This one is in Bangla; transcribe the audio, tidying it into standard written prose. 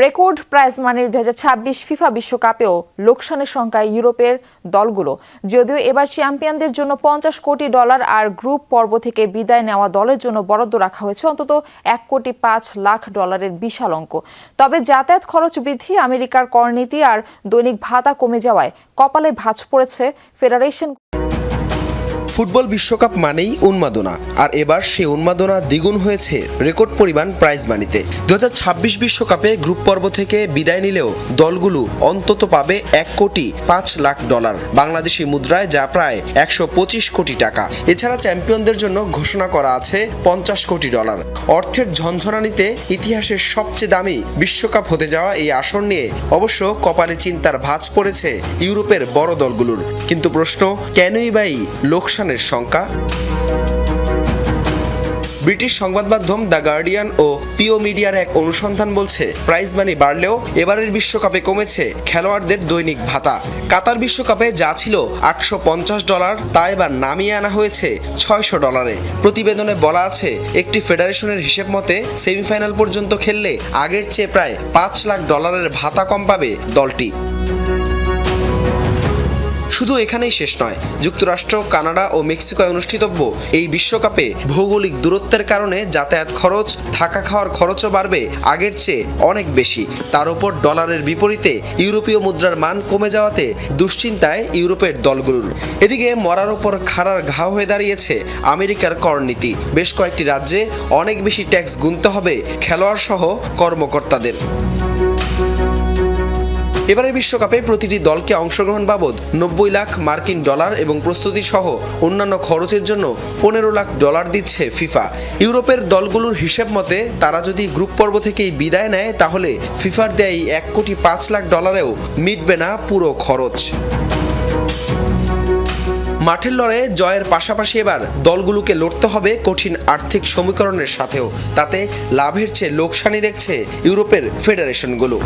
রেকর্ড প্রাইজ মানির 2026 ফিফা বিশ্বকাপেও লোকসানের সংখ্যায় ইউরোপের দলগুলো। যদিও এবার চ্যাম্পিয়নদের জন্য $50 কোটি আর গ্রুপ পর্ব থেকে বিদায় নেওয়া দলের জন্য বরাদ্দ রাখা হয়েছে অন্তত $1,05,00,000 বিশাল অঙ্ক। তবে যাতায়াত খরচ বৃদ্ধি, আমেরিকার কর নীতি আর দৈনিক ভাতা কমে যাওয়ায় কপালে ভাঁজ পড়েছে ফেডারেশন। ফুটবল বিশ্বকাপ মানেই উন্মাদনা, আর এবার সেই উন্মাদনা দ্বিগুণ হয়েছে রেকর্ড পরিমাণ প্রাইজ মানিতে। 2026 বিশ্বকাপে গ্রুপ পর্ব থেকে বিদায় নিলেও দলগুলো অন্তত পাবে $1,05,00,000 বাংলাদেশি মুদ্রায়, যা প্রায় $125 কোটি। এছাড়া চ্যাম্পিয়নদের জন্য ঘোষণা করা আছে $50 কোটি। অর্থের ঝনঝনানিতে ইতিহাসের সবচেয়ে দামি বিশ্বকাপ হতে যাওয়া এই আসর নিয়ে অবশ্য কপালে চিন্তার ভাঁজ পড়েছে ইউরোপের বড় দলগুলোর। কিন্তু প্রশ্ন, কেনই বা এই লোকসানের সংখ্যা? ব্রিটিশ সংবাদ মাধ্যম দ্য গার্ডিয়ান ও পিও মিডিয়ার এক অনুসন্ধান বলছে, প্রাইজ মানি বাড়লেও এবারের বিশ্বকাপে কমেছে খেলোয়াড়দের দৈনিক ভাতা। কাতার বিশ্বকাপে যা ছিল $850, তা এবার নামিয়ে আনা হয়েছে $600। প্রতিবেদনে বলা আছে, একটি ফেডারেশনের হিসেব মতে সেমিফাইনাল পর্যন্ত খেললে আগের চেয়ে প্রায় $5 লাখ ভাতা কম পাবে দলটি। শুধু এখানেই শেষ নয়, যুক্তরাষ্ট্র, কানাডা ও মেক্সিকোয় অনুষ্ঠিতব্য এই বিশ্বকাপে ভৌগোলিক দূরত্বের কারণে যাতায়াত খরচ, থাকা খাওয়ার খরচও বাড়বে আগের চেয়ে অনেক বেশি। তার উপর ডলারের বিপরীতে ইউরোপীয় মুদ্রার মান কমে যাওয়াতে দুশ্চিন্তায় ইউরোপের দলগুলোর। এদিকে মরার উপর খাড়ার ঘাও হয়ে দাঁড়িয়েছে আমেরিকার কর নীতি। বেশ কয়েকটি রাজ্যে অনেক বেশি ট্যাক্স গুনতে হবে খেলোয়াড় সহ কর্মকর্তাদের। এবারের বিশ্বকাপে প্রতিটি দলকে অংশগ্রহণ বাবদ $90 লাখ এবং প্রস্তুতি সহ অন্যান্য খরচের জন্য $15 লাখ দিচ্ছে ফিফা। ইউরোপের দলগুলোর হিসেব মতে তারা যদি গ্রুপ পর্ব থেকেই বিদায় নেয়, তাহলে ফিফার দেয় $1,05,00,000-এও মিটবে না পুরো খরচ। মাঠের লড়াইয়ে জয়ের পাশাপাশি এবার দলগুলোকে লড়তে হবে কঠিন আর্থিক সমীকরণের সাথেও। তাতে লাভের চেয়ে লোকসানি দেখছে ইউরোপের ফেডারেশনগুলো।